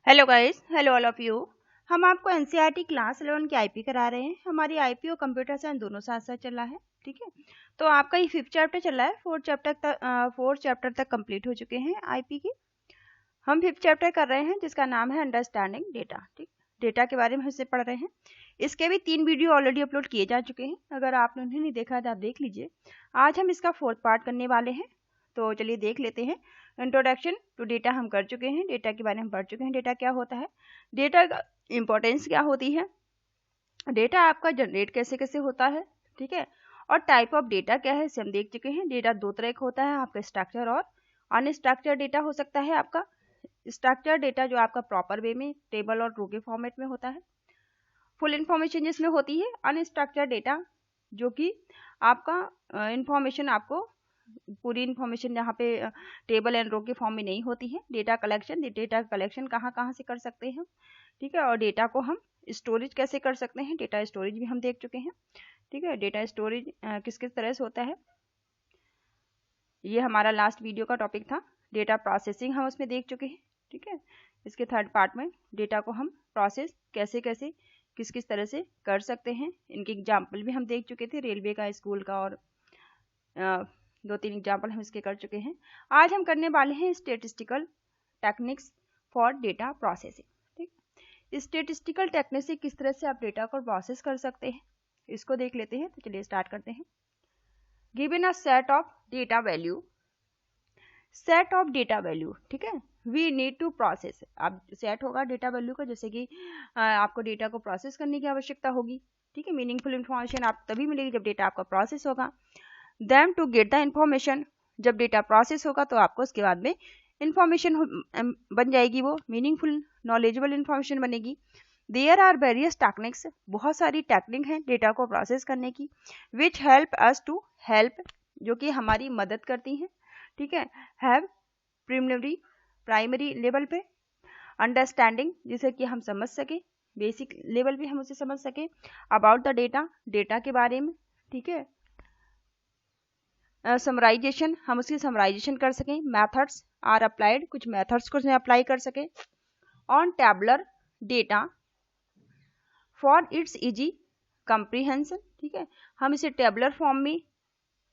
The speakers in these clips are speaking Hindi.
Hello guys, hello all of you. हम आपको एनसीईआरटी क्लास 11 की आईपी करा रहे हैं। हमारी आईपी और कंप्यूटर साइंस दोनों साथ साथ चल रहा है, ठीक है। तो आपका ये 5th चैप्टर चल रहा है। 4th चैप्टर तक कंप्लीट हो चुके हैं आईपी की। हम 5th चैप्टर कर रहे हैं जिसका नाम है अंडरस्टैंडिंग डेटा, ठीक। डेटा के बारे में हमसे पढ़ रहे हैं। इसके भी 3 वीडियो ऑलरेडी अपलोड किए जा चुके हैं। अगर आपने उन्हें नहीं देखा तो आप देख लीजिए। आज हम इसका 4th पार्ट करने वाले हैं, तो चलिए देख लेते हैं। इंट्रोडक्शन टू डेटा हम कर चुके हैं, डेटा के बारे में हम पढ़ चुके हैं। डेटा क्या होता है, डेटा का इम्पोर्टेंस क्या होती है, डेटा आपका जनरेट कैसे कैसे होता है, ठीक है। और टाइप ऑफ डेटा क्या है इसे हम देख चुके हैं। डेटा दो तरह का होता है, आपका स्ट्रक्चर और अनस्ट्रक्चर्ड डेटा हो सकता है। आपका स्ट्रक्चर्ड डेटा जो आपका प्रॉपर वे में टेबल और रो के फॉर्मेट में होता है, फुल इंफॉर्मेशन जिसमें होती है। अनस्ट्रक्चर्ड डेटा जो कि आपका इंफॉर्मेशन आपको पूरी इन्फॉर्मेशन यहाँ पे टेबल एंड रो के फॉर्म में नहीं होती है। डेटा कलेक्शन कहाँ कहाँ से कर सकते हैं, ठीक है। और डेटा को हम स्टोरेज कैसे कर सकते हैं, डेटा स्टोरेज भी हम देख चुके हैं, ठीक है। डेटा स्टोरेज किस किस तरह से होता है, ये हमारा लास्ट वीडियो का टॉपिक था। डेटा प्रोसेसिंग हम उसमें देख चुके हैं, ठीक है। इसके 3rd पार्ट में डेटा को हम प्रोसेस कैसे कैसे किस किस तरह से कर सकते हैं, इनके एग्जाम्पल भी हम देख चुके थे, रेलवे का, स्कूल का, और 2-3 एग्जाम्पल हम इसके कर चुके हैं। आज हम करने वाले हैं statistical techniques for data processing, ठीक। स्टेटिस्टिकल टेक्निक से किस तरह से आप डेटा को प्रोसेस कर सकते हैं इसको देख लेते हैं। तो चलिए स्टार्ट करते हैं। Given a set of data value, set of data value, ठीक है, वी नीड टू प्रोसेस। अब सेट होगा डेटा वैल्यू का, जैसे कि आपको डेटा को प्रोसेस करने की आवश्यकता होगी, ठीक है। मीनिंगफुल इंफॉर्मेशन आप तभी मिलेगी जब डेटा आपका प्रोसेस होगा। Then to get the information, जब डेटा प्रोसेस होगा तो आपको उसके बाद में इंफॉर्मेशन बन जाएगी, वो मीनिंगफुल नॉलेजेबल इंफॉर्मेशन बनेगी। देयर आर वेरियस टेक्निक्स, बहुत सारी टेक्निक हैं डेटा को प्रोसेस करने की, which help us to help, जो कि हमारी मदद करती हैं, ठीक है। हैव प्राइमरी लेवल पे, अंडरस्टैंडिंग जिसे कि हम समझ सके, बेसिक लेवल पे हम उसे समझ सके, अबाउट द डेटा, डेटा के बारे में, ठीक है। समराइजेशन, हम उसकी समराइजेशन कर सकें। मेथड्स आर अप्लाइड, कुछ मेथड्स को अप्लाई कर सकें। On tabular data for its easy comprehension, ठीक है, हम इसे टेबुलर फॉर्म में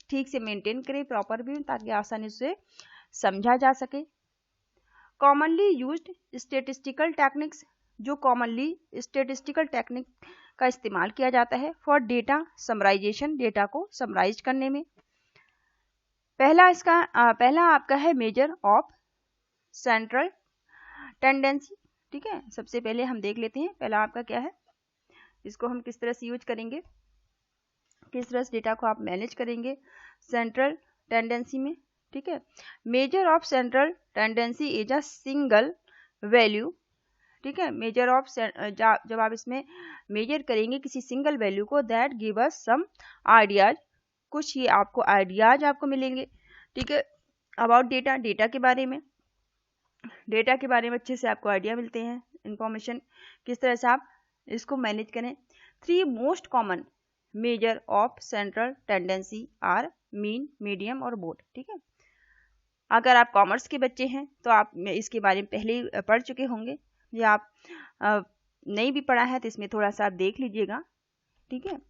ठीक से मेंटेन करें, प्रॉपर भी, ताकि आसानी से समझा जा सके। कॉमनली यूज्ड स्टेटिस्टिकल टेक्निक्स, जो कॉमनली स्टेटिस्टिकल टेक्निक का इस्तेमाल किया जाता है फॉर डेटा समराइजेशन, डेटा को समराइज करने में। पहला आपका है मेजर ऑफ सेंट्रल टेंडेंसी, ठीक है। सबसे पहले हम देख लेते हैं पहला आपका क्या है, इसको हम किस तरह से यूज करेंगे, किस तरह से डेटा को आप मैनेज करेंगे सेंट्रल टेंडेंसी में, ठीक है। Major of central tendency is a single value, ठीक है। मेजर ऑफ जब आप इसमें मेजर करेंगे किसी सिंगल वैल्यू को, that give us some ideas, कुछ ही आपको आइडियाज आपको मिलेंगे, ठीक है, अबाउट डेटा, डेटा के बारे में, डेटा के बारे में अच्छे से आपको आइडिया मिलते हैं, इंफॉर्मेशन किस तरह से आप इसको मैनेज करें। 3 most common measure of central tendency are mean, medium और मोड, ठीक है। अगर आप कॉमर्स के बच्चे हैं तो आप इसके बारे में पहले ही पढ़ चुके होंगे, या आप नहीं भी पढ़ा है तो इसमें थोड़ा सा आप देख लीजिएगा, ठीक है।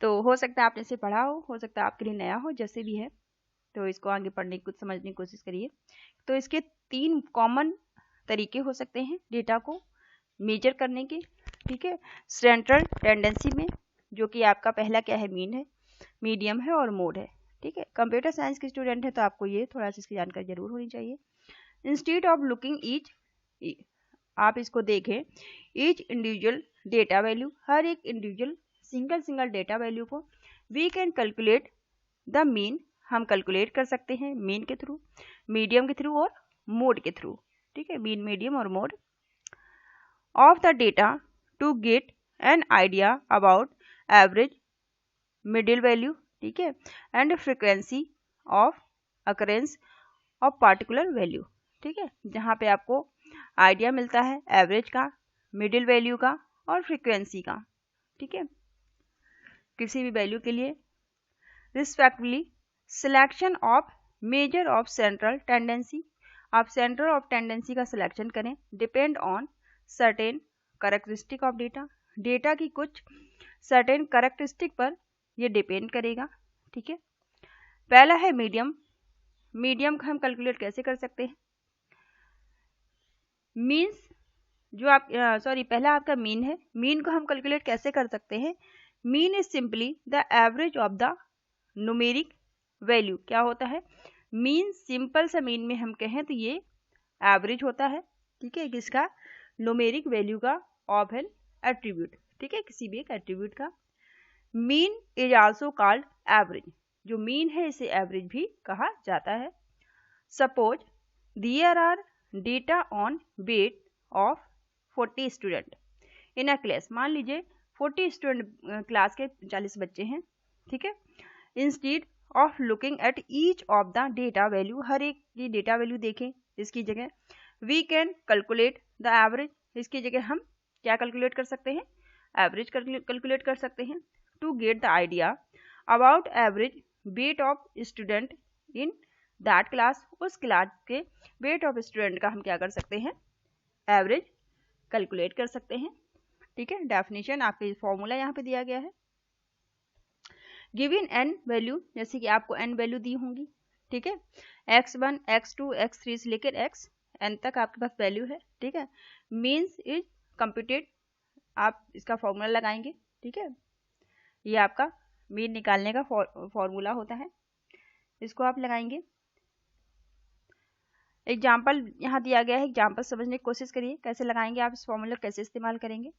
तो हो सकता है आपने इसे पढ़ा हो सकता है आपके लिए नया हो, जैसे भी है, तो इसको आगे पढ़ने की, कुछ समझने की कोशिश करिए। तो इसके 3 कॉमन तरीके हो सकते हैं डेटा को मेजर करने के, ठीक है। सेंट्रल टेंडेंसी में, जो कि आपका पहला क्या है, मीन है, मीडियम है और मोड है, ठीक है। कंप्यूटर साइंस के स्टूडेंट है तो आपको ये थोड़ा सा इसकी जानकारी जरूर होनी चाहिए। इंस्टेड ऑफ लुकिंग ईच, आप इसको देखें ईच इंडिविजुअल डेटा वैल्यू, हर एक इंडिविजुअल सिंगल डेटा वैल्यू को, we can calculate the mean, हम कैलकुलेट कर सकते हैं मीन के थ्रू, मीडियम के थ्रू और मोड के थ्रू, ठीक है। मीन, मीडियम और mode of the data to get an idea about average, middle value, ठीक है, and frequency of occurrence of particular value, ठीक है। जहाँ पे आपको आइडिया मिलता है एवरेज का, मिडिल वैल्यू का और फ्रीक्वेंसी का, ठीक है, किसी भी वैल्यू के लिए respectively. Selection of major of central tendency, आप सेंटर ऑफ टेंडेंसी का सिलेक्शन करें। Depend on certain characteristic of data, data की कुछ सर्टेन कैरेक्टरिस्टिक पर ये डिपेंड करेगा। ठीक है, पहला है मीडियम। मीडियम का हम कैलकुलेट कैसे कर सकते हैं? मीन्स जो आप पहला आपका मीन है। मीन को हम कैलकुलेट कैसे कर सकते हैं? Mean is simply the average of the numeric value. क्या होता है मीन? सिंपल सा मीन में हम कहें तो ये एवरेज होता है। ठीक है, किसका? न्यूमेरिक वैल्यू का ऑफ एन एट्रीब्यूट। ठीक है, किसी भी एक एट्रीब्यूट का। Mean is also called average. जो मीन है इसे एवरेज भी कहा जाता है। Suppose there are data on weight of 40 student in a class. मान लीजिए 40 स्टूडेंट क्लास के 40 बच्चे हैं। ठीक है, instead of looking at each of the data value, हर एक की डेटा वैल्यू देखें, इसकी जगह we can calculate the average. इसकी जगह हम क्या कैलकुलेट कर सकते हैं? एवरेज कैलकुलेट कर सकते हैं। To get the idea about average weight of student in that class, उस क्लास के वेट ऑफ स्टूडेंट का हम क्या कर सकते हैं? एवरेज कैलकुलेट कर सकते हैं। ठीक है, डेफिनेशन आपके फॉर्मूला यहाँ पे दिया गया है। गिवन n वैल्यू, जैसे कि आपको n वैल्यू दी होंगी। ठीक है, x1 x2 x3 से लेकर xn तक आपके पास वैल्यू है। ठीक है, मीन्स इज कंप्यूटेड, आप इसका फॉर्मूला लगाएंगे। ठीक है, ये आपका मीन निकालने का फॉर्मूला होता है, इसको आप लगाएंगे। एग्जाम्पल यहाँ दिया गया है, एग्जाम्पल समझने की कोशिश करिए कैसे लगाएंगे आप इस फॉर्मूला, कैसे इस्तेमाल करेंगे।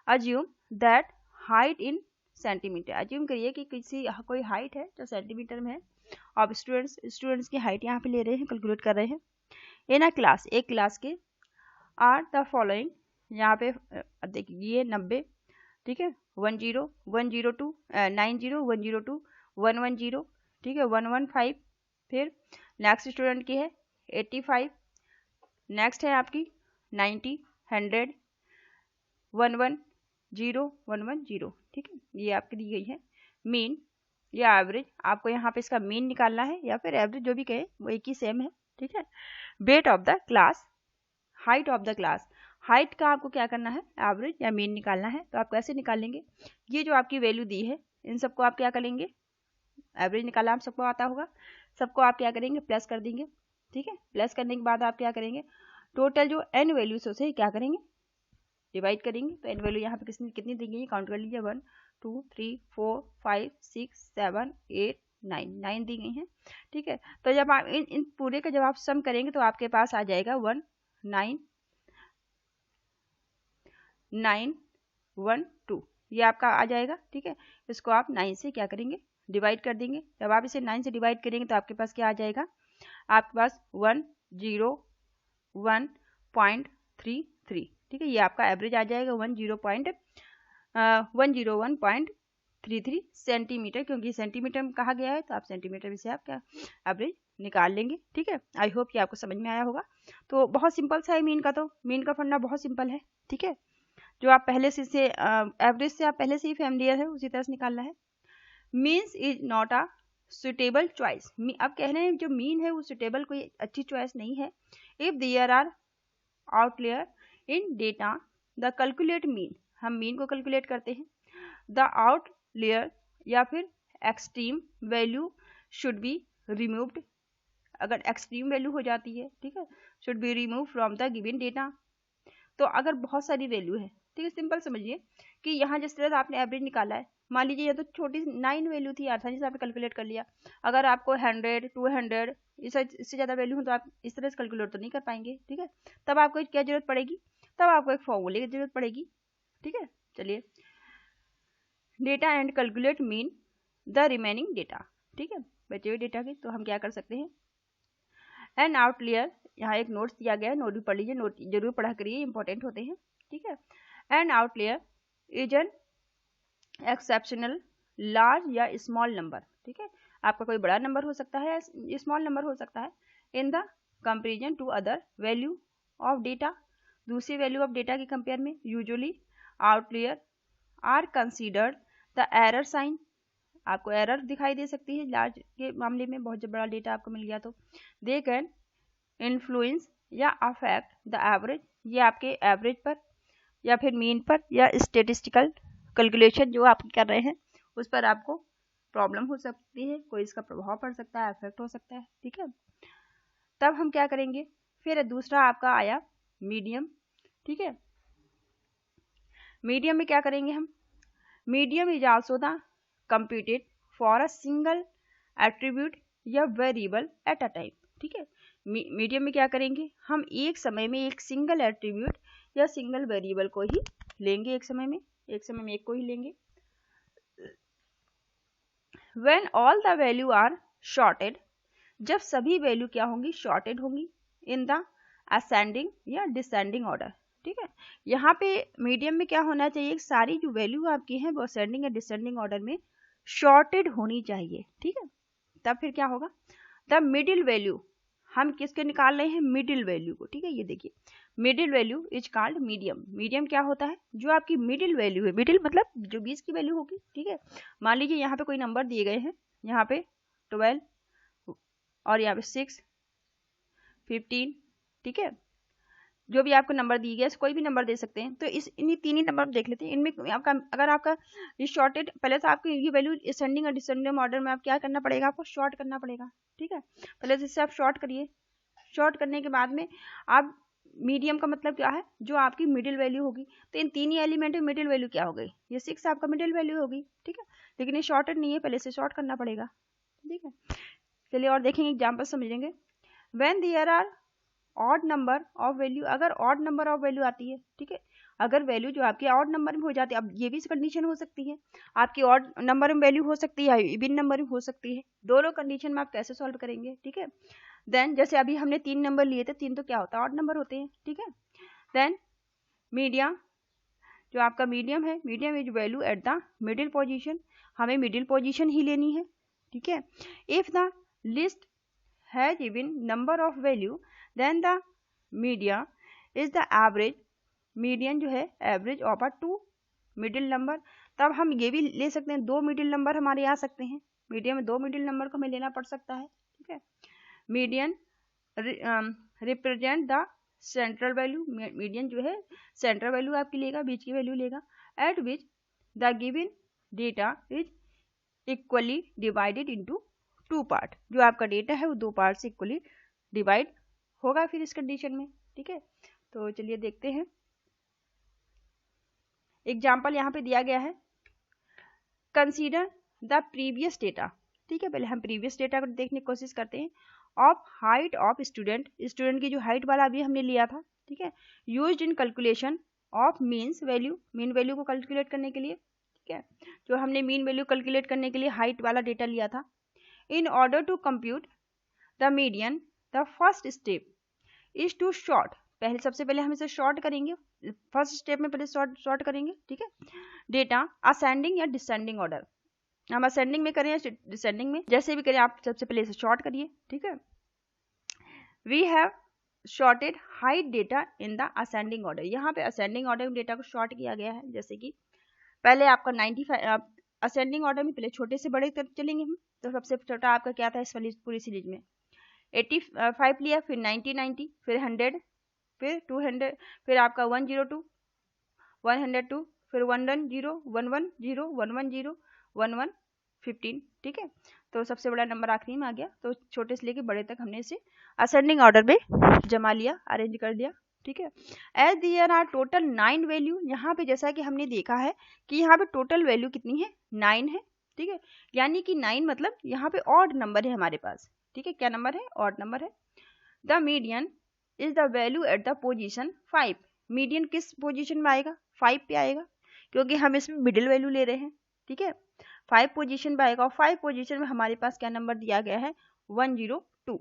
Assume that height in centimetre. Assume करिए कि कोई हाइट है जो सेंटीमीटर में है। अब स्टूडेंट्स की हाइट यहाँ पे ले रहे हैं, कैलकुलेट कर रहे हैं। इन अ क्लास, एक क्लास के आर द फॉलोइंग, यहाँ पे देखिए 90। ठीक है, 10 102 90 102 110। ठीक है, 115। फिर नेक्स्ट स्टूडेंट की है 85। नेक्स्ट है आपकी 90 100 110 110। ठीक है, ये आपकी दी गई है मीन या एवरेज। आपको यहाँ पे इसका मीन निकालना है या फिर एवरेज, जो भी कहे वो एक ही सेम है। ठीक है, weight of the class, height of the class. Height का आपको क्या करना है? एवरेज या मीन निकालना है। तो आप कैसे निकालेंगे? ये जो आपकी वैल्यू दी है इन सबको आप क्या करेंगे? एवरेज निकालना आप सबको आता होगा, सबको आप क्या करेंगे? प्लस कर देंगे। ठीक है, प्लस करने के बाद आप क्या करेंगे? टोटल जो n वैल्यूज उसे क्या करेंगे? डिवाइड करेंगे। तो n वैल्यू यहाँ पे कितनी दी गई? काउंट कर लीजिए, 1 2 3 4 5 6 7 8 9 दी गई हैं। ठीक है, तो जब आप इन पूरे का जब आप सम करेंगे तो आपके पास आ जाएगा 1912, ये आपका आ जाएगा। ठीक है, इसको आप 9 से क्या करेंगे? डिवाइड कर देंगे। जब आप इसे 9 से डिवाइड करेंगे तो आपके पास क्या आ जाएगा? आपके पास 101.33। ठीक है, ये आपका एवरेज आ जाएगा 101.33 सेंटीमीटर, क्योंकि सेंटीमीटर में कहा गया है तो आप सेंटीमीटर में से आप क्या एवरेज निकाल लेंगे। ठीक है, आई होप कि आपको समझ में आया होगा। तो बहुत सिंपल सा है मीन का, तो मीन का फंडा बहुत सिंपल है। ठीक है, जो आप पहले से एवरेज से आप पहले से ही फैमिलियर है, उसी तरह से निकालना है। Means is not a suitable choice. अब कह रहे हैं जो मीन है वो सुटेबल कोई अच्छी चॉइस नहीं है। If there are outlier in data the calculate mean, हम मीन को कैलकुलेट करते हैं। द आउटलेयर या फिर extreme value should be removed. अगर एक्सट्रीम वैल्यू हो जाती है, ठीक है, should be remove from the given data. तो अगर बहुत सारी वैल्यू है, ठीक है, सिंपल समझिए कि यहाँ जिस तरह से आपने एवरेज निकाला है, मान लीजिए ये तो छोटी 9 वैल्यू थी, आसानी से आपने कैलकुलेट कर लिया। अगर आपको 100 200 इससे ज़्यादा वैल्यू हो तो आप इस तरह से कैलकुलेट तो नहीं कर पाएंगे। ठीक है, तब आपको क्या जरूरत पड़ेगी? तब आपको एक फॉर्मूले की जरूरत पड़ेगी। ठीक है, चलिए, data and calculate mean the remaining data. ठीक है, बचे हुए डेटा की तो हम क्या कर सकते हैं? एंड आउटलेयर, यहाँ एक नोट्स दिया गया है, नोट भी पढ़ लीजिए, नोट जरूर पढ़ा करिए, इंपॉर्टेंट होते हैं। ठीक है, and outlier is an exceptional large या स्मॉल नंबर। ठीक है, आपका कोई बड़ा नंबर हो सकता है, स्मॉल नंबर हो सकता है, in the comparison to other value of data, दूसरी वैल्यू ऑफ डेटा के कंपेयर में। Usually outlier are considered the error sign, आपको एरर दिखाई दे सकती है लार्ज के मामले में, बहुत जब बड़ा डेटा आपको मिल गया तो। दे कैन इन्फ्लुएंस या अफेक्ट द एवरेज, ये आपके एवरेज पर या फिर मीन पर या स्टेटिस्टिकल कैलकुलेशन जो आप कर रहे हैं उस पर आपको प्रॉब्लम हो सकती है, कोई इसका प्रभाव पड़ सकता है, अफेक्ट हो सकता है, ठीक है। तब हम क्या करेंगे, फिर दूसरा आपका आया मीडियम, ठीक है। मीडियम में क्या करेंगे हम, medium is also the computed for a single attribute या वेरिएबल एट अ टाइम, ठीक है। मीडियम में क्या करेंगे, हम एक समय में एक सिंगल एट्रीब्यूट या सिंगल वेरिएबल को ही लेंगे, एक समय में एक को ही लेंगे। When all the value are sorted, जब सभी वैल्यू क्या होंगी, शॉर्टेड होंगी इन द असेंडिंग या डिसेंडिंग ऑर्डर, ठीक है। यहाँ पे मीडियम में क्या होना चाहिए, सारी जो वैल्यू आपकी हैं वो असेंडिंग या डिसेंडिंग ऑर्डर में शॉर्टेड होनी चाहिए, ठीक है। तब फिर क्या होगा, द मिडिल वैल्यू, हम किसके निकाल रहे हैं, मिडिल वैल्यू को, ठीक है। ये देखिए middle value is called medium. Medium क्या होता है, जो आपकी मिडिल वैल्यू है, मिडिल मतलब जो 20 की वैल्यू होगी, ठीक है। मान लीजिए यहाँ पे कोई नंबर दिए गए हैं, यहाँ पे 12 और यहाँ पे 6, 15, ठीक है। जो भी आपको नंबर दिए गए, कोई भी नंबर दे सकते हैं। तो इन्हीं तीन ही नंबर देख लेते हैं। इनमें आपका अगर आपका ये शॉर्टेड, पहले तो आपकी ये वैल्यू असेंडिंग और डिसेंडिंग ऑर्डर में आप क्या करना पड़ेगा, आपको शॉर्ट करना पड़ेगा, ठीक है। पहले तो इससे आप शॉर्ट करिए, शॉर्ट करने के बाद में आप मीडियम का मतलब क्या है, जो आपकी मिडिल वैल्यू होगी। तो इन तीन ही एलिमेंट में मिडिल वैल्यू क्या हो गई, ये 6 आपका मिडिल वैल्यू होगी, ठीक है। लेकिन ये शॉर्टेड नहीं है, पहले से शॉर्ट करना पड़ेगा, ठीक है। चलिए और देखेंगे, एग्जाम्पल समझेंगे। When there are odd number of value, अगर ऑड नंबर ऑफ वैल्यू आती है, ठीक है। अगर वैल्यू जो आपकी ऑड नंबर में हो जाती है, अब ये भी कंडीशन हो सकती है, आपकी ऑड नंबर में वैल्यू हो सकती है, इवन नंबर में हो सकती है, दोनों कंडीशन में आप कैसे सॉल्व करेंगे, ठीक है। देन जैसे अभी हमने 3 नंबर लिए थे, 3 तो क्या होता है, ऑड नंबर होते हैं, ठीक है। देन मीडियम, जो आपका मीडियम है, medium is value at the middle position, हमें मिडिल पोजीशन ही लेनी है, ठीक है। If the list has even number of value then the median is the average, median जो है average of a 2 middle number. तब हम ये भी ले सकते हैं, 2 मिडिल नंबर हमारे आ सकते हैं, मीडियम में 2 मिडिल नंबर को हमें लेना पड़ सकता है, ठीक है। Median represent the central value, median जो है सेंट्रल वैल्यू आपकी लेगा, बीच की वैल्यू लेगा, eight which the given data is equally divided into 2 part, जो आपका डेटा है वो 2 पार्ट से इक्वली डिवाइड होगा फिर इस कंडीशन में, ठीक है। तो चलिए देखते हैं, एग्जाम्पल यहाँ पे दिया गया है, कंसीडर द प्रीवियस डेटा, ठीक है। पहले हम प्रीवियस डेटा को देखने की कोशिश करते हैं, of height of student, student की जो हाइट वाला अभी हमने लिया था, ठीक है। Used in calculation of means value, mean value को कैलकुलेट करने के लिए, ठीक है। जो हमने मीन वैल्यू कैलकुलेट करने के लिए हाइट वाला डेटा लिया था। In order to compute the median the first step is to short, पहले सबसे पहले हम इसे शॉर्ट करेंगे, फर्स्ट स्टेप में पहले शॉर्ट करेंगे, ठीक है। डेटा असेंडिंग या डिसेंडिंग ऑर्डर, हम असेंडिंग में करें या डिसेंडिंग में, जैसे भी करें आप सबसे पहले इसे शॉर्ट करिए, ठीक है। We have shorted height data in the ascending order, यहाँ पे असेंडिंग ऑर्डर में डेटा को शॉर्ट किया गया है। जैसे कि पहले आपका 95, असेंडिंग ऑर्डर में पहले छोटे से बड़े तक चलेंगे हम, तो सबसे छोटा आपका क्या था इस वाली पूरी सीरीज में, 85 लिया, फिर 90, फिर 100, फिर 200, फिर आपका 102, 102, फिर 110, 110, 110, 1115, ठीक है। तो सबसे बड़ा नंबर आखिरी में आ गया, तो छोटे से लेके बड़े तक हमने इसे असेंडिंग ऑर्डर में जमा लिया, अरेंज कर दिया, ठीक है। As there are total 9 value, यहाँ पे जैसा कि हमने देखा है कि यहाँ पे टोटल वैल्यू कितनी है, 9 है, ठीक है। यानी कि 9 मतलब यहाँ पे ऑड नंबर है हमारे पास, ठीक है। क्या नंबर है, ऑड नंबर है। The median is the value at the position 5, median किस पोजीशन में आएगा, 5 पे आएगा, क्योंकि हम इसमें मिडिल वैल्यू ले रहे हैं, ठीक है। 5 पोजीशन पे आएगा, और 5 पोजीशन में हमारे पास क्या नंबर दिया गया है, 102,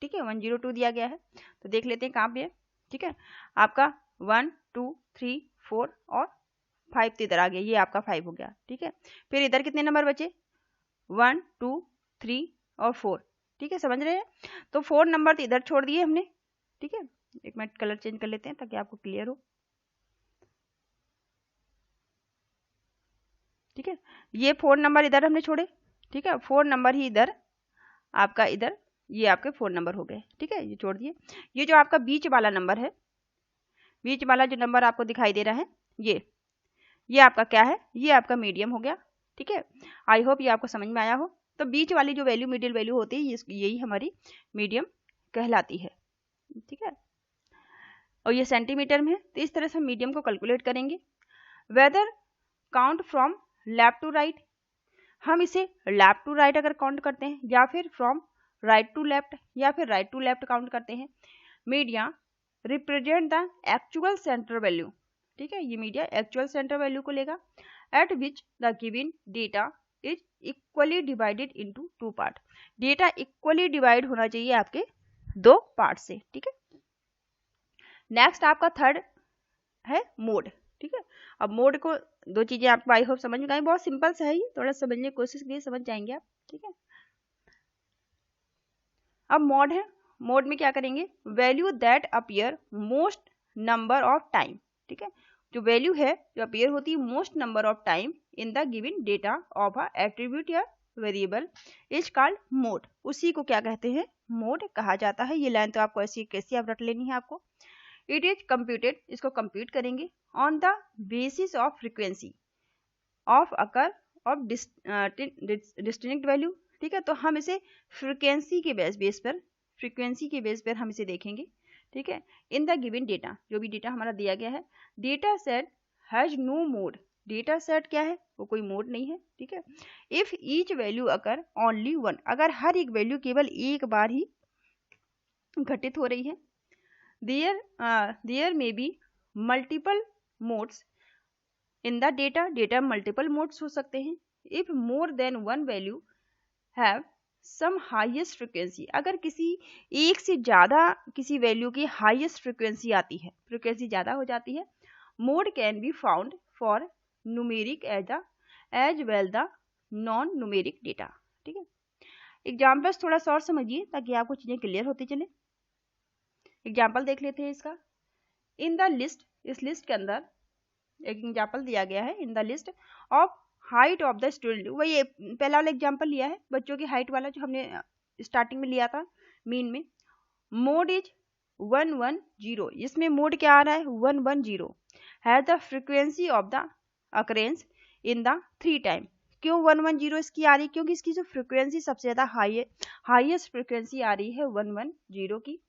ठीक है, 102 दिया गया है। तो देख लेते हैं कहाँ पे है, ठीक है। आपका 1 2 3 4 और 5 तो इधर आ गया, ये आपका 5 हो गया, ठीक है। फिर इधर कितने नंबर बचे, 1 2 3 और 4, ठीक है, समझ रहे हैं। तो 4 नंबर तो इधर छोड़ दिए हमने, ठीक है। एक मिनट कलर चेंज कर लेते हैं ताकि आपको क्लियर हो, ठीक है। ये 4 नंबर इधर हमने छोड़े, ठीक है, 4 नंबर ही इधर आपका इधर ये आपके 4 नंबर हो गए, ठीक है, ये छोड़ दिए। ये जो आपका बीच वाला नंबर है, बीच वाला जो नंबर आपको दिखाई दे रहा है, ये आपका क्या है, ये आपका मीडियम हो गया, ठीक है। आई होप ये आपको समझ में आया हो। तो बीच वाली जो वैल्यू मिडिल वैल्यू होती है यही हमारी मीडियम कहलाती है, ठीक है। और ये सेंटीमीटर में है, तो इस तरह से हम मीडियम को कैलकुलेट करेंगे। Whether count from left to right, हम इसे लेफ्ट टू राइट अगर काउंट करते हैं, या फिर फ्रॉम राइट टू लेफ्ट, या फिर राइट टू लेफ्ट काउंट करते हैं। Media represent the actual centre value, ठीक है, ये मीडिया एक्चुअल सेंटर वैल्यू को लेगा, eight which the given data is equally divided into 2 part. Data equally divide होना चाहिए आपके 2 पार्ट से, ठीक है। नेक्स्ट आपका थर्ड है मोड, ठीक है। अब मोड को 2 चीजें आपको आई होप समझ में आई, बहुत सिंपल सा है ये, थोड़ा समझने की कोशिश करिए, समझ जाएंगे आप, ठीक है। अब मोड है, मोड में क्या करेंगे, value that appear most number of time, ठीक है। जो वैल्यू है जो अपीयर होती है most number of time in the given data of a attribute या वेरिएबल इज कॉल्ड मोड, उसी को क्या कहते हैं, मोड कहा जाता है। ये लाइन तो आपको ऐसी कैसी आप रट लेनी है आपको। इट इज कंप्यूटेड, इसको कंप्यूट करेंगे on the basis of frequency of occur of distinct value, ठीक है। तो हम इसे फ्रीक्वेंसी के बेस पर हम इसे देखेंगे, ठीक है। इन द गिवन डेटा, जो भी डेटा हमारा दिया गया है, data set has no mode, data set क्या है, वो कोई मोड नहीं है, ठीक है। If each value occur only 1, अगर हर एक वैल्यू केवल एक बार ही घटित हो रही है। There may be multiple modes in the data multiple modes हो सकते हैं। If more than one value have some highest frequency, अगर किसी एक से ज्यादा किसी वैल्यू की हाईएस्ट फ्रीक्वेंसी आती है, फ्रीक्वेंसी ज्यादा हो जाती है, mode can be found for numeric as well the non numeric data, ठीक है। एग्जाम्पल्स थोड़ा सा और समझिए ताकि आपको चीजें क्लियर होती चले। एग्जाम्पल देख लेते हैं इसका। इन द लिस्ट, इस लिस्ट के अंदर एक एग्जाम्पल दिया गया है, in the list of height of the student, वही पहला वाला एग्जाम्पल लिया है बच्चों की हाइट वाला जो हमने स्टार्टिंग में लिया था मीन में। मोड इज 110, इसमें मोड क्या आ रहा है, 110 है the frequency of the occurrence in the 3 time. क्यों 110 इसकी आ रही है, क्योंकि इसकी जो फ्रीक्वेंसी सबसे ज्यादा हाईएस्ट फ्रीक्वेंसी आ रही है 110 की,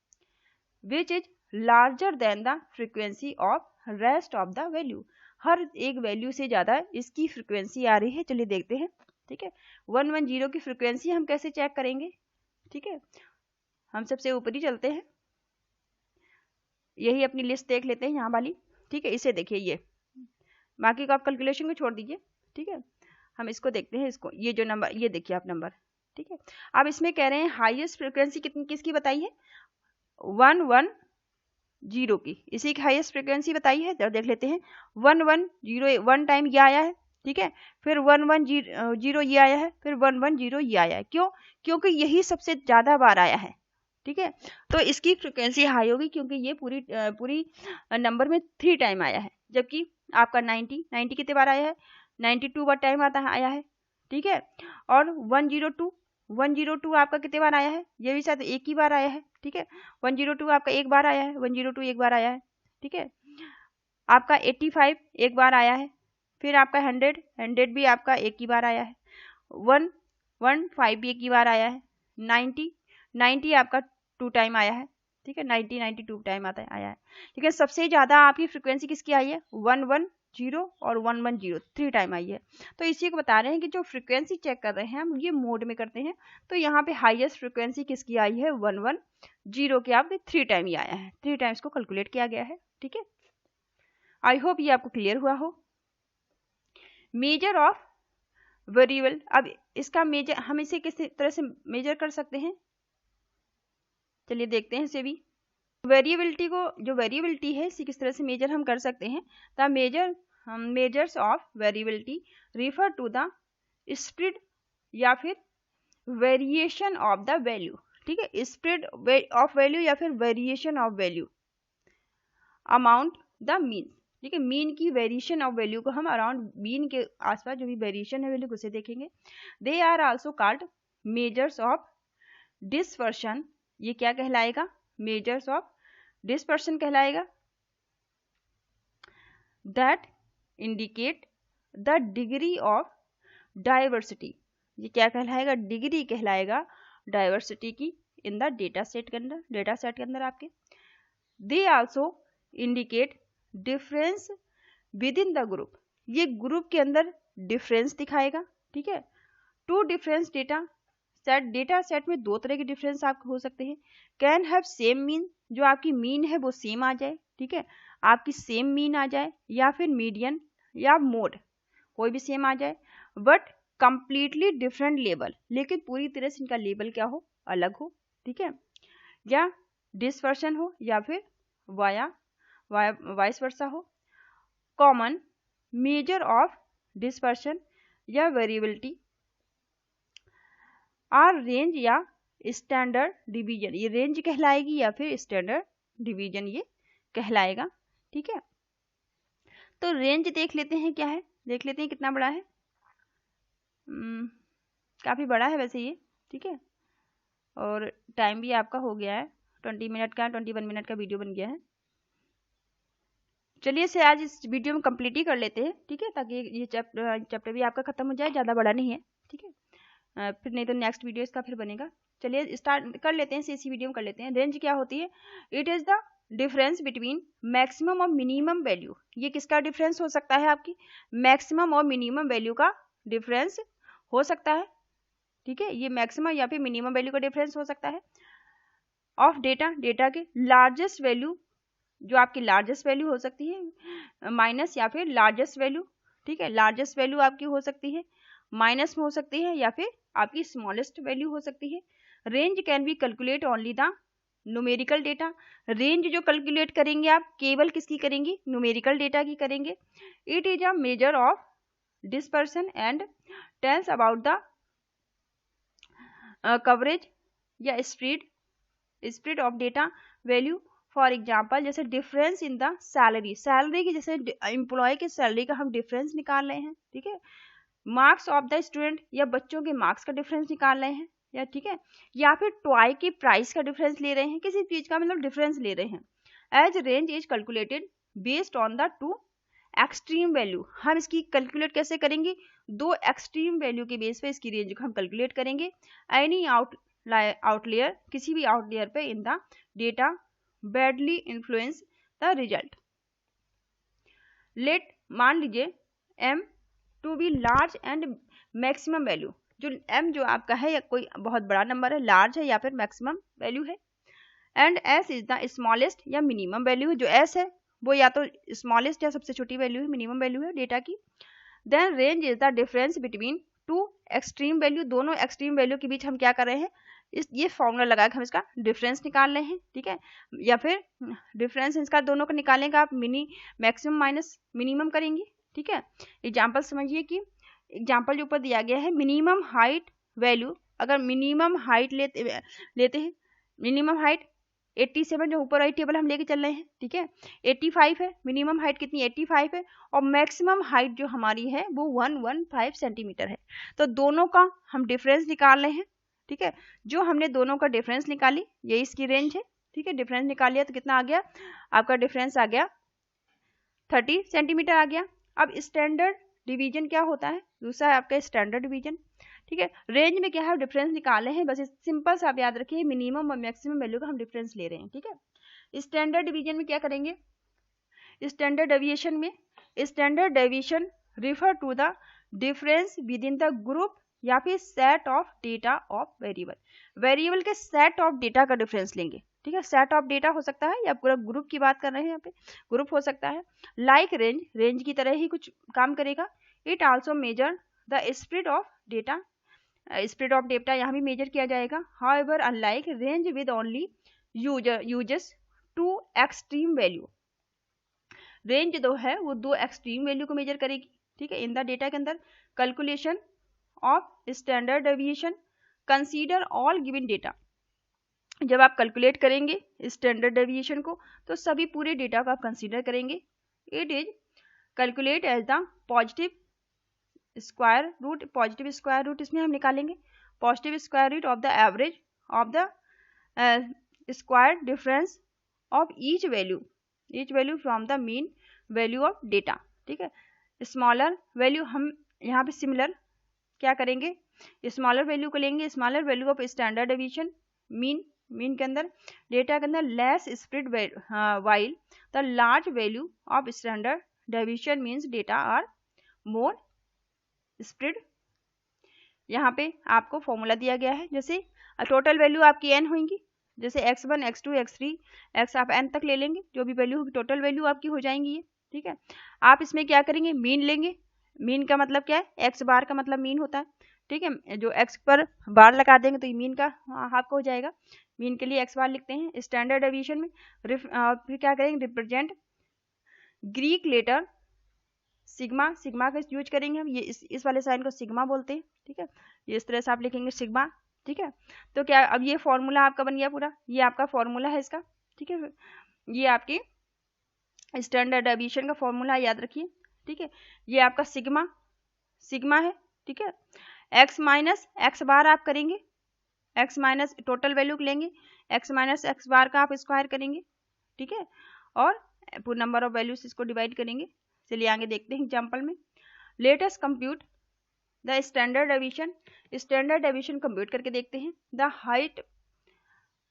which is larger than the frequency of rest of the value, हर एक वैल्यू से ज्यादा इसकी फ्रीक्वेंसी आ रही है। चलिए देखते हैं, ठीक है। 110 की फ्रीक्वेंसी हम कैसे चेक करेंगे, ठीक है। हम सबसे ऊपर ही चलते हैं, यही अपनी लिस्ट देख लेते हैं यहाँ वाली, ठीक है। इसे देखिए, ये बाकी को आप कैलकुलेशन को छोड़ दीजिए, ठीक है। हम इसको देखते हैं, इसको ये जो नंबर, ये देखिए आप नंबर, ठीक है। अब इसमें कह रहे हैं हाईएस्ट फ्रीक्वेंसी कितनी किसकी बताई है, 110 की, इसी की हाईएस्ट फ्रीक्वेंसी बताई है। जब देख लेते हैं 110 वन टाइम ये आया है, ठीक है। फिर 110 ये आया है, फिर 110 ये आया है। क्यों, क्योंकि यही सबसे ज्यादा बार आया है, ठीक है। तो इसकी फ्रीक्वेंसी हाई होगी क्योंकि ये पूरी नंबर में 3 टाइम आया है, जबकि आपका 90 कितने बार आया है, 92 बार टाइम आया है, ठीक है। और 102 आपका कितने बार आया है, ये भी शायद एक ही बार आया है, ठीक है। 102 आपका एक बार आया है, 102 एक बार आया है, ठीक है। आपका 85 एक बार आया है, फिर आपका 100 भी आपका एक ही बार आया है, 115 भी एक ही बार आया है, 90 आपका 2 टाइम आया है, ठीक है। 92 टाइम आया है, ठीक है। सबसे ज्यादा आपकी फ्रीक्वेंसी किसकी आई है, 110 और 110 3 टाइम आई है। तो इसी को बता रहे हैं कि जो फ्रीक्वेंसी चेक कर रहे हैं हम ये मोड में करते हैं, तो यहाँ पे हाईएस्ट फ्रीक्वेंसी किसकी आई है, 110 के आप 3 टाइम ही आया है, 3 टाइम्स को कैलकुलेट किया गया है, ठीक है। आई होप ये आपको क्लियर हुआ हो। मेजर ऑफ वेरिएबल, अब इसका मेजर हम इसे किस तरह से मेजर कर सकते हैं, चलिए देखते हैं इसे भी। वेरिएबिलिटी को, जो वेरिएबिलिटी है इसे किस तरह से मेजर हम कर सकते हैं। The measures of variability refer to the spread या फिर वेरिएशन ऑफ द वैल्यू, ठीक है। स्प्रेड ऑफ वैल्यू या फिर variation of value amount the mean, ठीक है। मीन की वेरिएशन ऑफ वैल्यू को हम अराउंड मीन के आसपास जो भी वेरिएशन है वैल्यू उसे देखेंगे। They are also called measures of dispersion, ये क्या कहलाएगा, मेजर्स ऑफ डिस्पर्शन कहलाएगा, that indicate the degree of diversity, ये क्या कहलाएगा, डिग्री कहलाएगा डाइवर्सिटी की इन द डेटा सेट के अंदर, डेटा सेट के अंदर आपके। They also indicate difference within the group, ये ग्रुप के अंदर डिफरेंस दिखाएगा, ठीक है। Two difference data set, data set में दो तरह के डिफरेंस आपके हो सकते हैं, कैन हैव सेम मीन, जो आपकी मीन है वो सेम आ जाए, ठीक है, आपकी सेम मीन आ जाए, या फिर मीडियन या मोड कोई भी सेम आ जाए, बट कंप्लीटली डिफरेंट लेबल, लेकिन पूरी तरह से इनका लेबल क्या हो, अलग हो, ठीक है, या डिस्पर्शन हो या फिर वाइस वर्सा हो। कॉमन मेजर ऑफ डिस्पर्शन या वेरिएबिलिटी आर रेंज या स्टैंडर्ड डिवीजन, ये रेंज कहलाएगी या फिर स्टैंडर्ड डिवीजन ये कहलाएगा, ठीक है। तो रेंज देख लेते हैं क्या है, देख लेते हैं कितना बड़ा है, काफ़ी बड़ा है वैसे ये, ठीक है, और टाइम भी आपका हो गया है 20 मिनट का, 21 मिनट का वीडियो बन गया है। चलिए इसे आज इस वीडियो में कंप्लीट ही कर लेते हैं, ठीक है, ताकि ये चैप्टर भी आपका खत्म हो जाए, ज़्यादा बड़ा नहीं है, ठीक है, फिर नहीं तो नेक्स्ट वीडियो इसका फिर बनेगा। चलिए स्टार्ट कर लेते हैं, इसी वीडियो में कर लेते हैं। रेंज क्या होती है, it is the difference between maximum और मिनिमम वैल्यू, ये किसका डिफरेंस हो सकता है, आपकी मैक्सिमम और मिनिमम वैल्यू का डिफरेंस हो सकता है, ठीक है, ये मैक्सिमम या फिर मिनिमम वैल्यू का डिफरेंस हो सकता है, ऑफ डेटा, डेटा के लार्जेस्ट वैल्यू, जो आपकी लार्जेस्ट वैल्यू हो सकती है, माइनस या फिर लार्जेस्ट वैल्यू, ठीक है, लार्जेस्ट वैल्यू आपकी हो सकती है, माइनस में हो सकती है, या फिर आपकी स्मॉलेस्ट वैल्यू हो सकती है। Range can be calculate only the numerical data, range जो कैलकुलेट करेंगे आप केवल किसकी करेंगी, न्यूमेरिकल डेटा की करेंगे। It is a measure of dispersion and tells about the coverage या spread of data value. For example जैसे difference in the salary, salary की जैसे एम्प्लॉय की सैलरी का हम डिफरेंस निकाल रहे हैं, ठीक है, मार्क्स ऑफ द स्टूडेंट, या बच्चों के मार्क्स का डिफरेंस निकाल रहे हैं, या ठीक है, या फिर टॉय की प्राइस का डिफरेंस ले रहे हैं, किसी चीज का मतलब डिफरेंस ले रहे हैं। As range is calculated based on the two extreme value, हम इसकी कैलकुलेट कैसे करेंगे, दो एक्सट्रीम वैल्यू के बेस पे इसकी रेंज को हम कैलकुलेट करेंगे। एनी आउटलेयर, किसी भी आउटलेयर पे in the data badly influence the result. Let, मान लीजिए m to be large and maximum value, जो m जो आपका है या कोई बहुत बड़ा नंबर है, लार्ज है या फिर मैक्सिमम वैल्यू है, and s is the smallest या मिनिमम वैल्यू, जो s है वो या तो स्मॉलेस्ट या सबसे छोटी वैल्यू है, मिनिमम वैल्यू है डेटा की। Then range is the difference between two extreme value, दोनों एक्सट्रीम वैल्यू के बीच हम क्या कर रहे हैं, ये फॉर्मूला लगा के हम इसका डिफरेंस निकाल रहे हैं, ठीक है, या फिर डिफरेंस इसका दोनों का निकालेंगे आप, मैक्सिमम माइनस मिनिमम करेंगे, ठीक है। एग्जाम्पल समझिए कि एग्जाम्पल जो ऊपर दिया गया है, मिनिमम हाइट वैल्यू, अगर मिनिमम हाइट लेते हैं, मिनिमम हाइट 87 जो ऊपर वाली टेबल हम लेके चल रहे हैं, ठीक है, 85 है, मिनिमम हाइट कितनी 85 है, और मैक्सिमम हाइट जो हमारी है वो 115 सेंटीमीटर है। तो दोनों का हम डिफरेंस निकाल रहे हैं, ठीक है, जो हमने दोनों का डिफरेंस निकाली ये इसकी रेंज है, ठीक है, डिफरेंस निकाल लिया तो कितना आ गया आपका, डिफरेंस आ गया 30 सेंटीमीटर आ गया। अब स्टैंडर्ड डिवीजन क्या होता है, दूसरा है आपका स्टैंडर्ड डिवीजन, ठीक है, रेंज में क्या है डिफरेंस निकाले हैं, बस सिंपल से आप याद रखिए मिनिमम और मैक्सिमम वैल्यू का हम डिफरेंस ले रहे हैं, ठीक है। स्टैंडर्ड डिवीजन में क्या करेंगे, स्टैंडर्ड डेविएशन में, standard deviation refer to the difference within the group या फिर set of data of variable, variable के सेट ऑफ डेटा का डिफरेंस लेंगे, ठीक है, सेट ऑफ डेटा हो सकता है या पूरा ग्रुप की बात कर रहे हैं, यहाँ पे ग्रुप हो सकता है। लाइक रेंज, रेंज की तरह ही कुछ काम करेगा। It also measure the spread of data, spread of data यहाँ भी मेजर किया जाएगा। However unlike range with only uses two extreme value, range जो है वो दो एक्सट्रीम वैल्यू को मेजर करेगी, ठीक है, इन द डेटा के अंदर। Calculation of standard deviation consider all given data, जब आप कैलकुलेट करेंगे स्टैंडर्ड डेविएशन को तो सभी पूरे डेटा को आप कंसीडर करेंगे। It is calculate as the positive square root, positive square root इसमें हम निकालेंगे, positive square root of the average of the square difference of each value from the mean value of data. ठीक है, स्मॉलर वैल्यू हम यहाँ पे सिमिलर क्या करेंगे, स्मॉलर वैल्यू को लेंगे, smaller value of standard deviation mean के अंदर, डेटा के अंदर less spread while the large value of standard deviation means data are more spread. यहाँ पे आपको फॉर्मूला दिया गया है, जैसे टोटल वैल्यू आपकी n होंगी, जैसे x1 x2 x3 x आप n तक ले लेंगे, जो भी वैल्यू होगी टोटल वैल्यू आपकी हो जाएंगी ये। ठीक है, आप इसमें क्या करेंगे, मीन लेंगे। मीन का मतलब क्या है, x बार का मतलब मीन होता है। ठीक है, जो x पर बार लगा देंगे तो ये मीन का हाफ हो जाएगा। मीन के लिए x बार लिखते हैं। स्टैंडर्ड डेविएशन में फिर क्या करेंगे, represent Greek letter sigma, sigma का यूज करेंगे हम, ये इस वाले साइन को सिग्मा बोलते हैं। ठीक है, ये इस तरह से आप लिखेंगे सिग्मा। ठीक है, तो क्या अब ये फॉर्मूला आपका बन गया पूरा, ये आपका फॉर्मूला है इसका। ठीक है, ये आपकी स्टैंडर्ड डेविएशन का फॉर्मूला याद रखिए। ठीक है, ये आपका सिग्मा है। ठीक है, x माइनस एक्स बार आप करेंगे, x माइनस टोटल वैल्यू लेंगे, x माइनस एक्स बार का आप स्क्वायर करेंगे। ठीक है, और पूरा नंबर ऑफ वैल्यूज इसको डिवाइड करेंगे। चलिए आगे देखते हैं एग्जाम्पल में। Let us compute the standard deviation, standard deviation compute करके देखते हैं। द हाइट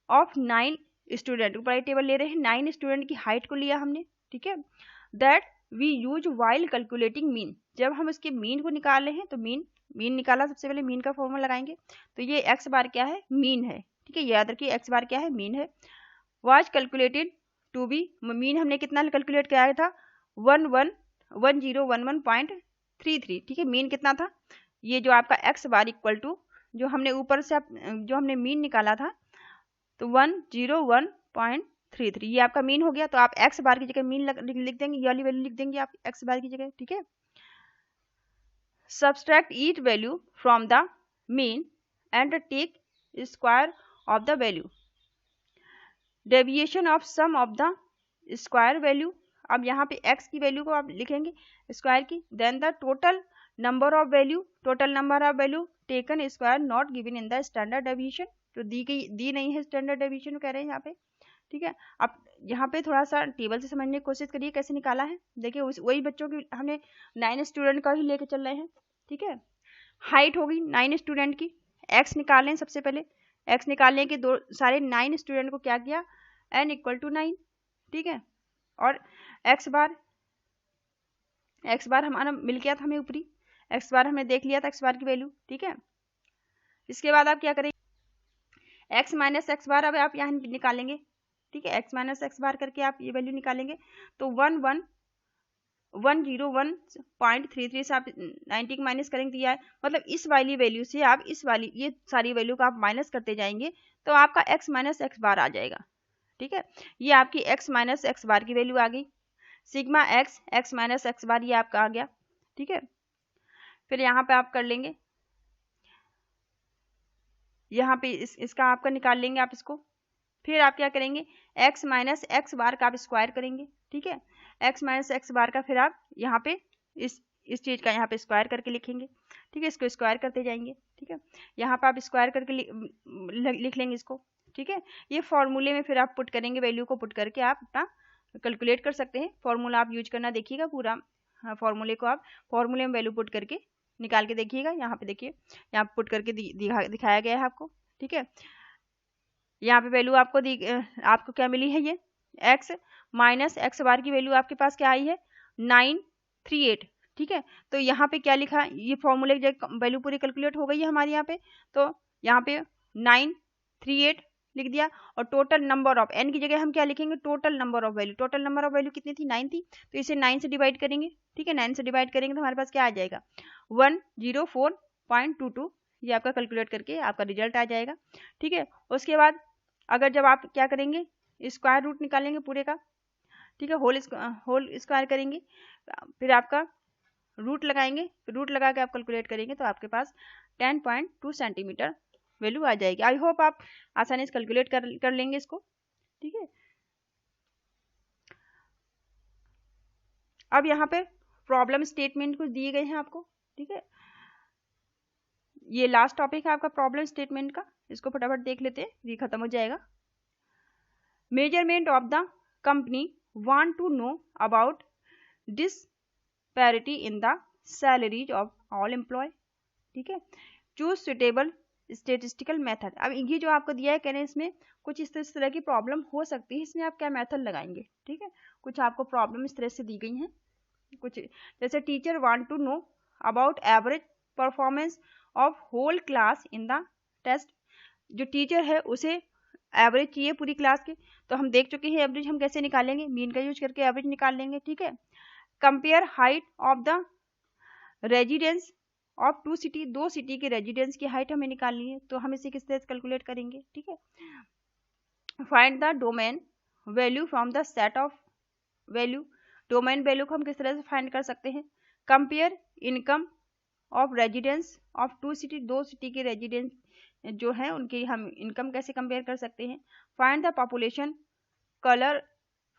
ऑफ 9 स्टूडेंट, ऊपर टेबल ले रहे हैं, 9 स्टूडेंट की हाइट को लिया हमने। ठीक है, that we use while calculating mean, जब हम उसके मीन को निकाल रहे हैं तो मीन निकाला, सबसे पहले मीन का फॉर्मूला लगाएंगे। तो ये x बार क्या है, मीन है। ठीक है, याद रखिए x बार क्या है, मीन है। Was calculated to be, mean हमने कितना कैलकुलेट किया था, 1011.33। ठीक है, मीन कितना था, ये जो आपका x बार इक्वल टू जो हमने ऊपर से जो हमने मीन निकाला था तो 101.33, ये आपका मीन हो गया। तो आप x बार की जगह मीन लिख देंगे, ये वाली वैल्यू लिख देंगे आप x बार की जगह। ठीक है, subtract each value from the mean and take square of the value, deviation of sum of the square value। अब यहाँ पे x की वैल्यू को आप लिखेंगे स्क्वायर की, then the total number of value taken square not given in the standard deviation, तो दी नहीं है स्टैंडर्ड डेविएशन कह रहे हैं यहाँ पे। ठीक है, अब यहाँ पे थोड़ा सा टेबल से समझने की कोशिश करिए कैसे निकाला है। देखिए वही बच्चों की हमने 9 स्टूडेंट का ही लेके चल रहे हैं। ठीक है, हाइट होगी 9 स्टूडेंट की, x निकालें सबसे पहले, x निकालने के दो सारे 9 स्टूडेंट को क्या किया, n इक्वल टू 9। ठीक है, और x बार हमारा मिल गया था हमें ऊपरी, x बार हमने देख लिया था x बार की वैल्यू। ठीक है, इसके बाद आप क्या करेंगे, x माइनस एक्स बार अब आप यहाँ निकालेंगे। ठीक है, x माइनस एक्स बार करके आप ये वैल्यू निकालेंगे तो 101.33 से आप 90 को माइनस करेंगे दिया है, मतलब इस वाली वैल्यू से आप इस वाली ये सारी वैल्यू को आप माइनस करते जाएंगे तो आपका x माइनस एक्स बार आ जाएगा। ठीक है, ये आपकी x माइनस एक्स बार की वैल्यू आ गई, सिग्मा x माइनस एक्स बार ये आपका आ गया। ठीक है, फिर यहाँ पे आप कर लेंगे, यहाँ पे इसका आपका निकाल लेंगे आप इसको। फिर आप क्या करेंगे, x माइनस एक्स बार का आप स्क्वायर करेंगे। ठीक है, x माइनस एक्स बार का फिर आप यहाँ पे इस चीज का यहाँ पे स्क्वायर करके लिखेंगे। ठीक है, इसको स्क्वायर करते जाएंगे। ठीक है, यहाँ पे आप स्क्वायर करके लिख लेंगे इसको। ठीक है, ये फॉर्मूले में फिर आप पुट करेंगे, वैल्यू को पुट करके आप अपना कैलकुलेट कर सकते हैं। फॉर्मूला आप यूज करना देखिएगा पूरा, फॉर्मूले को आप फॉर्मूले में वैल्यू पुट करके निकाल के देखिएगा। यहाँ पे देखिए, यहाँ पुट करके दिखाया गया है आपको। ठीक है, यहाँ पे वैल्यू आपको क्या मिली है, ये x माइनस एक्स बार की वैल्यू आपके पास क्या आई है, 938। ठीक है, तो यहाँ पे क्या लिखा, ये फॉर्मूले की जगह वैल्यू पूरी कैलकुलेट हो गई है हमारे यहाँ पे, तो यहाँ पे 938 लिख दिया। और टोटल नंबर ऑफ n की जगह हम क्या लिखेंगे, टोटल नंबर ऑफ वैल्यू कितनी थी, 9 थी, तो इसे 9 से डिवाइड करेंगे। ठीक है, 9 से डिवाइड करेंगे तो हमारे पास क्या आ जाएगा, 104.22, ये आपका कैलकुलेट करके आपका रिजल्ट आ जाएगा। ठीक है, उसके बाद अगर जब आप क्या करेंगे, स्क्वायर रूट निकालेंगे पूरे का। ठीक है, होल स्क्वायर करेंगे, फिर आपका रूट लगाएंगे, रूट लगा के आप कैलकुलेट करेंगे तो आपके पास 10.2 सेंटीमीटर वैल्यू आ जाएगी। आई होप आप आसानी से कैलकुलेट कर लेंगे इसको। ठीक है, अब यहाँ पे प्रॉब्लम स्टेटमेंट कुछ दिए गए हैं आपको। ठीक है, ये लास्ट टॉपिक है आपका प्रॉब्लम स्टेटमेंट का। इसको फटाफट देख लेते हैं, ये खत्म हो जाएगा। Measurement of the company want to know about disparity in the salaries of all employ. ठीक है, चूज सुटेबल स्टेटिस्टिकल मेथड। अब ये जो आपको दिया है, कहने इसमें कुछ इस तरह की प्रॉब्लम हो सकती है, इसमें आप क्या मेथड लगाएंगे। ठीक है, कुछ आपको प्रॉब्लम इस तरह से दी गई हैं, कुछ जैसे teacher want to know about average performance of whole class in the test. जो टीचर है उसे एवरेज चाहिए पूरी क्लास के, तो हम देख चुके हैं एवरेज हम कैसे निकालेंगे, मीन का यूज करके एवरेज निकाल लेंगे। ठीक है, compare height of the residence of 2 city, 2 city के रेजिडेंस की हाइट हमें निकालनी है, तो हम इसे किस तरह से कैलकुलेट करेंगे। ठीक है, find the domain value from the set of value. Domain value को हम किस तरह से फाइंड कर सकते हैं। Compare income of residence of 2 city, 2 city के रेजिडेंस जो है उनकी हम इनकम कैसे कंपेयर कर सकते हैं। Find the population colour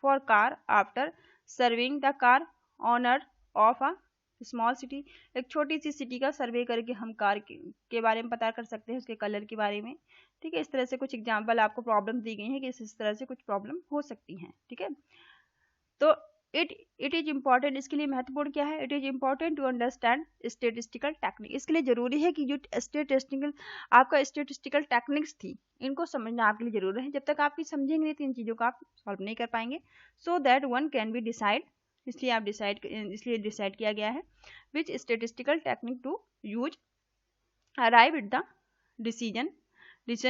for car after serving the car owner of a small city. एक छोटी सी सिटी का सर्वे करके हम कार के बारे में पता कर सकते हैं, उसके कलर के बारे में। ठीक है, इस तरह से कुछ एग्जाम्पल आपको प्रॉब्लम दी गई हैं कि इस तरह से कुछ प्रॉब्लम हो सकती हैं। ठीक है, तो इट इज इम्पॉर्टेंट, इसके लिए महत्वपूर्ण क्या है, it is important to understand statistical technique. इसके लिए जरूरी है कि जो आपका स्टेटिस्टिकल टेक्निक्स थी, इनको समझना आपके लिए जरूरी है। जब तक आप समझेंगे नहीं तो इन चीज़ों को आप सॉल्व नहीं कर पाएंगे। So that one can be decide, इसलिए डिसाइड किया गया है which statistical technique to use arrive at the decision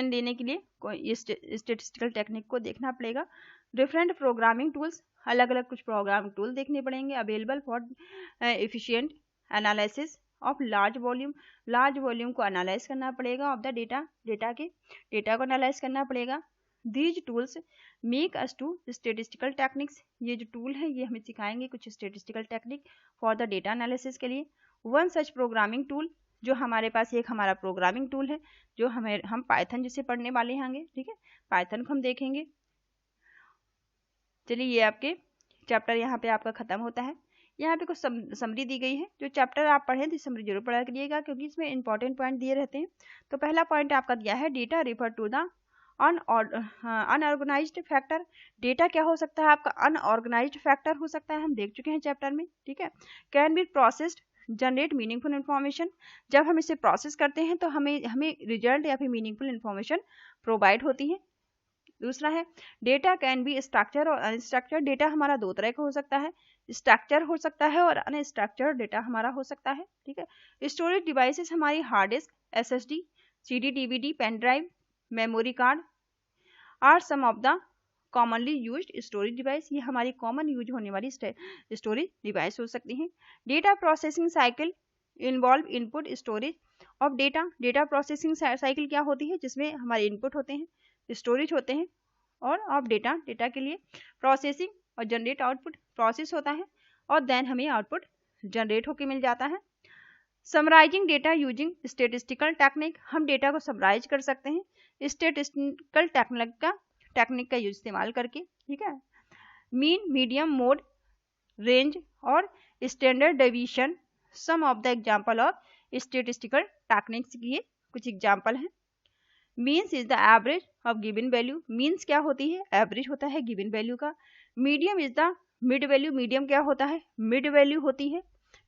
लेने के लिए कोई स्टेटिस्टिकल टेक्निक को देखना पड़ेगा। डिफरेंट प्रोग्रामिंग टूल्स, अलग अलग कुछ प्रोग्रामिंग टूल देखने पड़ेंगे available for efficient analysis of large volume को एनालाइज करना पड़ेगा ऑफ द डेटा को एनालाइज करना पड़ेगा। These tools make us to statistical techniques, ये जो टूल है ये हमें सिखाएंगे कुछ statistical technique for the data analysis के लिए। वन सच प्रोग्रामिंग टूल, जो हमारे पास एक हमारा प्रोग्रामिंग टूल है जो हम पाइथन जिसे पढ़ने वाले होंगे। ठीक है, पाइथन को हम देखेंगे। चलिए, ये आपके चैप्टर यहाँ पे आपका खत्म होता है। यहाँ पे कुछ समरी दी गई है, जो चैप्टर आप पढ़ें तो समरी जरूर पढ़ा करिएगा, क्योंकि इसमें इंपॉर्टेंट पॉइंट दिए रहते हैं। तो पहला पॉइंट आपका दिया है data refer to the unorganised factor. Data क्या हो सकता है आपका, अनऑर्गेनाइज्ड फैक्टर हो सकता है, हम देख चुके हैं चैप्टर में। ठीक है, can be processed generate meaningful information. जब हम इसे प्रोसेस करते हैं तो हमें रिजल्ट या फिर मीनिंगफुल इन्फॉर्मेशन प्रोवाइड होती है। दूसरा है डेटा कैन बी स्ट्रक्चर और अनस्ट्रक्चर्ड। डेटा हमारा दो तरह का हो सकता है, स्ट्रक्चर हो सकता है और अनस्ट्रक्चर्ड डेटा हमारा हो सकता है। ठीक है, स्टोरेज डिवाइसेस हमारी hard disk, SSD, CD, DVD, pen drive, memory card are some of the commonly used storage device. ये हमारी कॉमन यूज होने वाली स्टोरेज डिवाइस हो सकती हैं। Data processing cycle involve input storage of data. Data processing cycle क्या होती है, जिसमें हमारे इनपुट होते हैं, स्टोरेज होते हैं, और ऑफ डेटा के लिए प्रोसेसिंग और जनरेट आउटपुट। प्रोसेस होता है और देन हमें आउटपुट जनरेट होकर मिल जाता है। Summarising data using statistical technique, हम डेटा को समराइज कर सकते हैं स्टेटिस्टिकल टेक्निक का यूज इस्तेमाल करके। ठीक है, मीन, मीडियम, मोड, रेंज और standard deviation some of the example of statistical techniques की कुछ एग्जांपल हैं। Means is the average of given value. Means क्या होती है, एवरेज होता है गिवन वैल्यू का। Medium is the mid value. Medium क्या होता है, मिड वैल्यू होती है।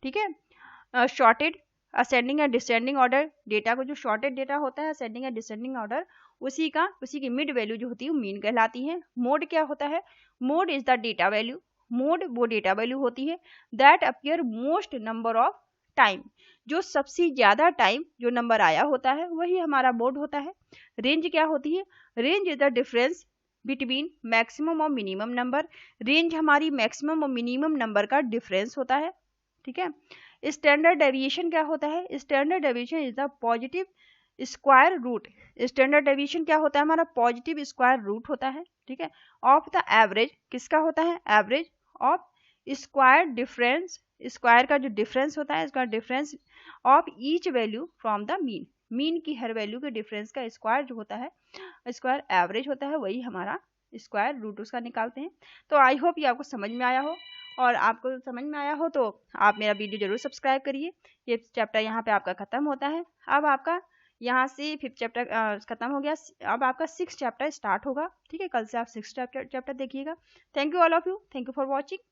ठीक है, शॉर्टेड असेंडिंग या डिसेंडिंग ऑर्डर। डेटा को जो शॉर्टेड डेटा होता है असेंडिंग या डिसेंडिंग ऑर्डर, उसी की मिड वैल्यू जो होती है वो मीन कहलाती है। मोड क्या होता है, mode is the data value. Mode वो डेटा वैल्यू होती है that appear most number of time, जो सबसे ज्यादा टाइम जो नंबर आया होता है वही हमारा मोड होता है। रेंज क्या होती है, range is the difference between maximum और मिनिमम नंबर। रेंज हमारी मैक्सिमम और मिनिमम नंबर का डिफरेंस होता है। ठीक है, स्टैंडर्ड डेविएशन क्या होता है, standard deviation is the positive square root. Standard deviation क्या होता है, हमारा पॉजिटिव स्क्वायर रूट होता है। ठीक है, ऑफ द एवरेज, किसका होता है, average of square difference. Square का जो डिफरेंस होता है, इसका difference of each value from the mean. Mean की हर वैल्यू के डिफरेंस का स्क्वायर जो होता है, स्क्वायर एवरेज होता है, वही हमारा स्क्वायर रूट उसका निकालते हैं। तो आई होप ये आपको समझ में आया हो, और आपको समझ में आया हो तो आप मेरा वीडियो जरूर सब्सक्राइब करिए। ये चैप्टर यहाँ पे आपका खत्म होता है। अब आपका यहाँ से 5th चैप्टर खत्म हो गया। अब आपका 6th चैप्टर स्टार्ट होगा, ठीक है। कल से आप 6th चैप्टर देखिएगा। Thank you all of you, thank you for watching.